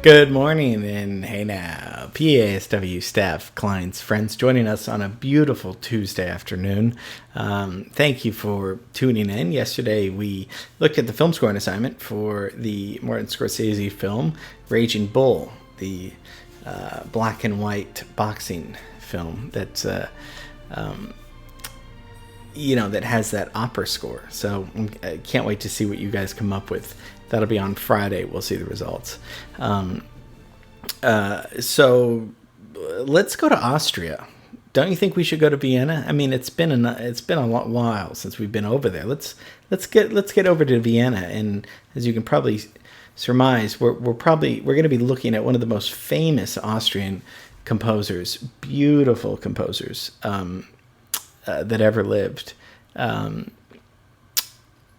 Good morning, and hey now, PASW staff, clients, friends joining us on a beautiful Tuesday afternoon. Thank you for tuning in. Yesterday we looked at the film scoring assignment for the Martin Scorsese film Raging Bull, the black and white boxing film that's that has that opera score. So I can't wait to see what you guys come up with. That'll be on Friday. We'll see the results. So let's go to Austria. Don't you think we should go to Vienna? I mean, it's been a while since we've been over there. Let's get over to Vienna, and as you can probably surmise, we're going to be looking at one of the most famous Austrian composers, beautiful composers that ever lived. And,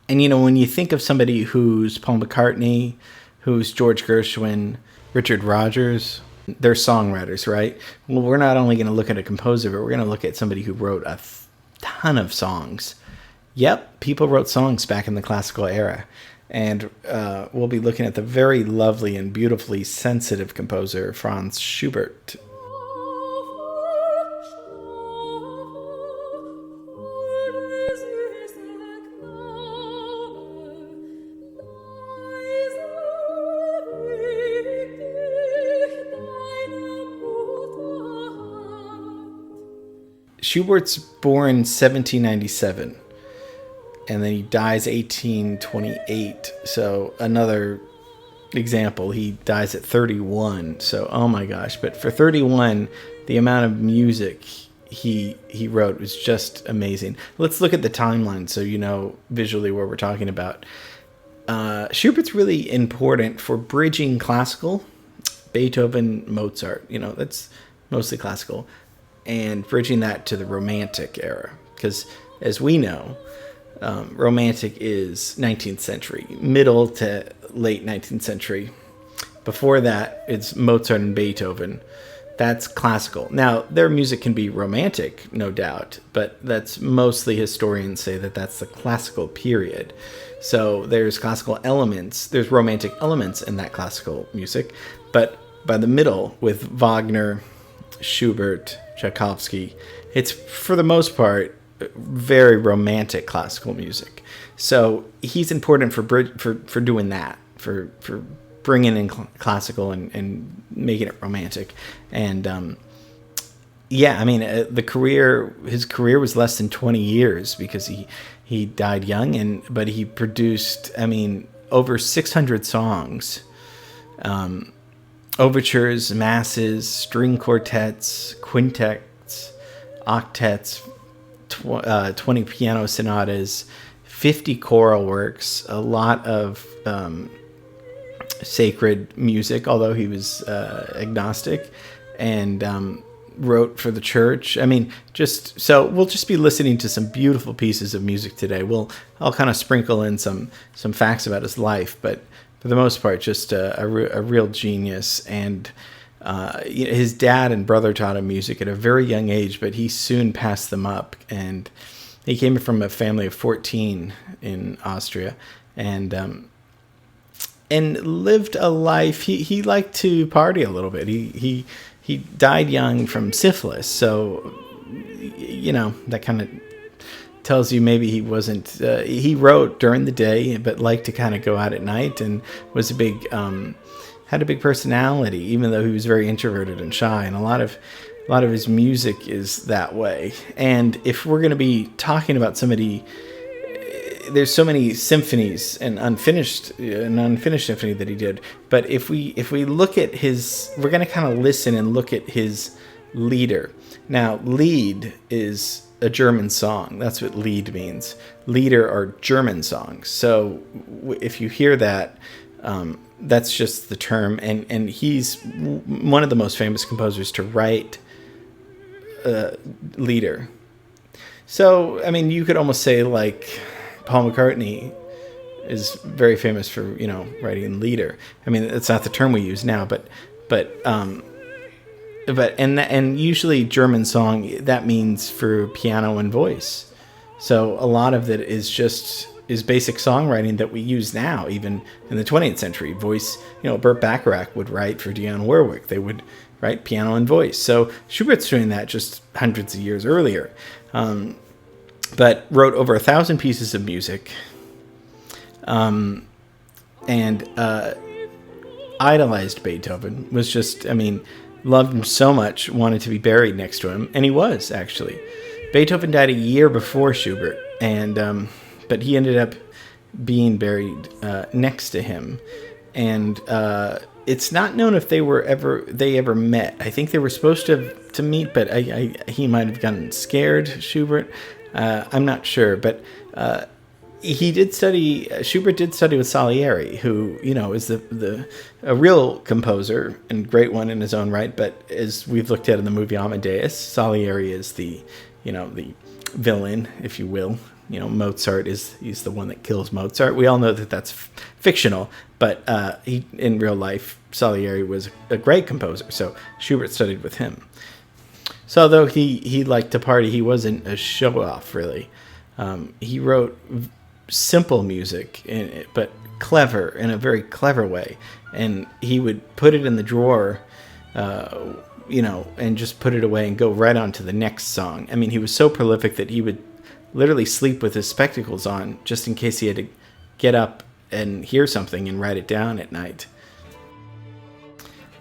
when you think of somebody who's Paul McCartney, who's George Gershwin, Richard Rodgers, they're songwriters, right? Well, we're not only going to look at a composer, but we're going to look at somebody who wrote a ton of songs. Yep, people wrote songs back in the classical era. And we'll be looking at the very lovely and beautifully sensitive composer, Franz Schubert. Schubert's born 1797, and then he dies 1828. So another example, he dies at 31. So, oh my gosh. But for 31, the amount of music he wrote was just amazing. Let's look at the timeline so you know visually what we're talking about. Schubert's really important for bridging classical, Beethoven, Mozart. That's mostly classical, and bridging that to the Romantic era. Because, as we know, Romantic is 19th century, middle to late 19th century. Before that, it's Mozart and Beethoven. That's classical. Now, their music can be romantic, no doubt, but that's mostly historians say that that's the classical period. So there's classical elements, there's romantic elements in that classical music, but by the middle, with Wagner, Schubert, Tchaikovsky, it's for the most part very romantic classical music. So he's important for doing that, for bringing in classical and making it romantic. And his career was less than 20 years because he died young, but he produced over 600 songs. Overtures, masses, string quartets, quintets, octets, 20 piano sonatas, 50 choral works, a lot of sacred music, although he was agnostic, and wrote for the church. So we'll just be listening to some beautiful pieces of music today. I'll kind of sprinkle in some facts about his life, but for the most part, just a real genius. And his dad and brother taught him music at a very young age, but he soon passed them up. And he came from a family of 14 in Austria, and lived a life. He liked to party a little bit. He died young from syphilis, so that kind of tells you maybe he wasn't. He wrote during the day, but liked to kind of go out at night, and was had a big personality, even though he was very introverted and shy. And a lot of his music is that way. And if we're going to be talking about somebody, there's so many symphonies and unfinished symphony that he did. But if we look at we're going to kind of listen and look at his Lieder. Now, Lied is a German song. That's what Lied means. Lieder are German songs. So if you hear that, that's just the term. And he's one of the most famous composers to write Lieder. So, you could almost say like Paul McCartney is very famous for, writing Lieder. It's not the term we use now, but usually German song, that means for piano and voice. So a lot of it is just is basic songwriting that we use now, even in the 20th century. Voice, Burt Bacharach would write for Dionne Warwick. They would write piano and voice. So Schubert's doing that just hundreds of years earlier, but wrote over 1,000 pieces of music, and idolized Beethoven. Was just, loved him so much, wanted to be buried next to him, and he was, actually. Beethoven died a year before Schubert, and but he ended up being buried next to him, and it's not known if they ever met. I think they were supposed to meet, but he might have gotten scared, Schubert. I'm not sure, but he did study. Schubert did study with Salieri, who is a real composer and great one in his own right. But as we've looked at in the movie Amadeus, Salieri is the villain, if you will. Mozart he's the one that kills Mozart. We all know that that's fictional, but he in real life, Salieri was a great composer. So Schubert studied with him. So although he liked to party, he wasn't a show-off, really. He wrote simple music, but clever, in a very clever way. And he would put it in the drawer, and just put it away and go right on to the next song. He was so prolific that he would literally sleep with his spectacles on, just in case he had to get up and hear something and write it down at night.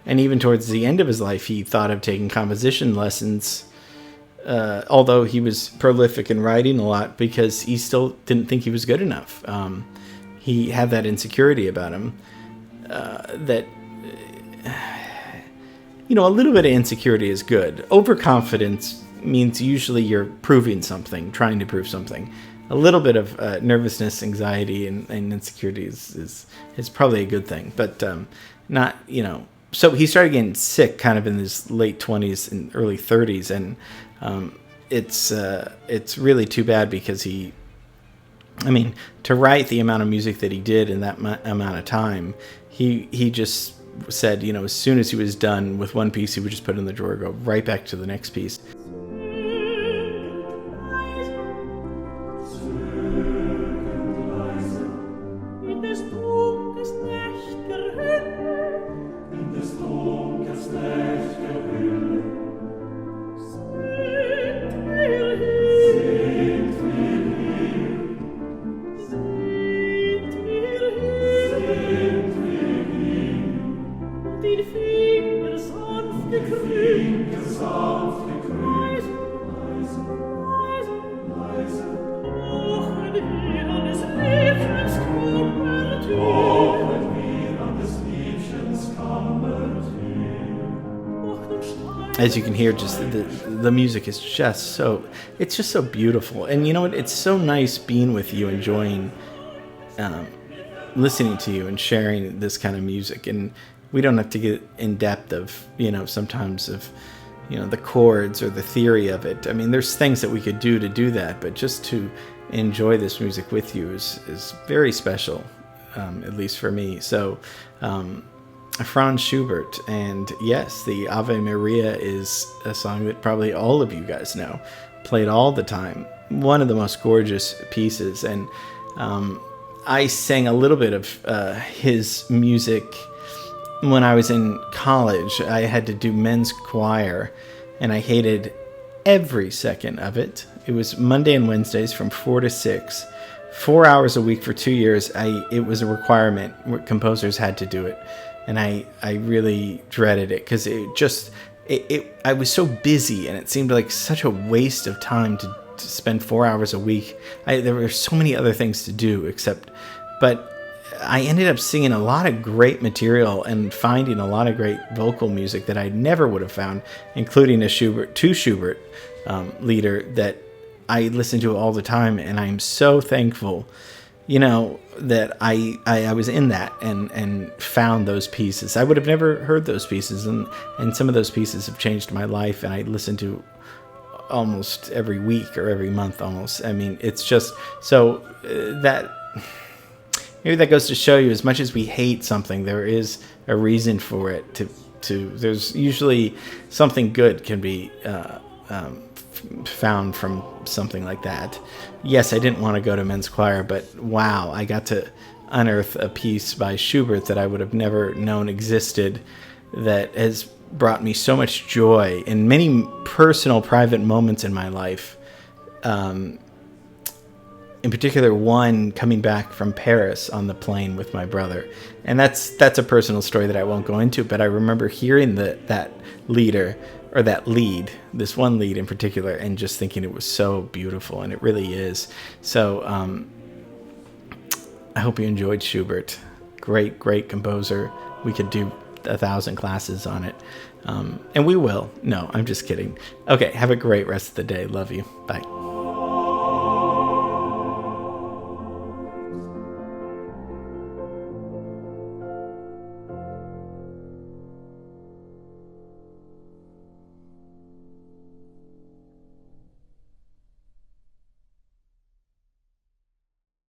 And even towards the end of his life, he thought of taking composition lessons, although he was prolific in writing a lot, because he still didn't think he was good enough. He had that insecurity about him, that, a little bit of insecurity is good. Overconfidence means usually you're proving something, trying to prove something. A little bit of nervousness, anxiety, and insecurity is probably a good thing, but not, So he started getting sick kind of in his late 20s and early 30s, and it's really too bad, because to write the amount of music that he did in that amount of time, he just said, as soon as he was done with one piece, he would just put it in the drawer, go right back to the next piece. As you can hear, just the music is just so, it's just so beautiful. And you know what? It's so nice being with you, enjoying listening to you and sharing this kind of music. And we don't have to get in depth of, sometimes of, the chords or the theory of it. There's things that we could do that, but just to enjoy this music with you is very special, at least for me. So, Franz Schubert, and yes, the Ave Maria is a song that probably all of you guys know, played all the time. One of the most gorgeous pieces, and I sang a little bit of his music when I was in college. I had to do men's choir, and I hated every second of it. It was Monday and Wednesdays from 4 to 6, 4 hours a week for 2 years. It was a requirement. Composers had to do it. And I really dreaded it, because I was so busy, and it seemed like such a waste of time to spend 4 hours a week. There were so many other things to do, but I ended up singing a lot of great material and finding a lot of great vocal music that I never would have found, including two Schubert leader that I listen to all the time, and I'm so thankful, that I was in that and found those pieces. I would have never heard those pieces, and some of those pieces have changed my life, and I listen to almost every week or every month almost. It's just so that maybe that goes to show you, as much as we hate something, there is a reason for it to there's usually something good can be found from something like that. Yes, I didn't want to go to men's choir, but wow, I got to unearth a piece by Schubert that I would have never known existed, that has brought me so much joy in many personal, private moments in my life. In particular, one coming back from Paris on the plane with my brother. And that's a personal story that I won't go into, but I remember hearing that leader, or that lead, this one lead in particular, and just thinking it was so beautiful, and it really is. So I hope you enjoyed Schubert. Great, great composer. We could do 1,000 classes on it. And we will. No, I'm just kidding. Okay, have a great rest of the day. Love you. Bye.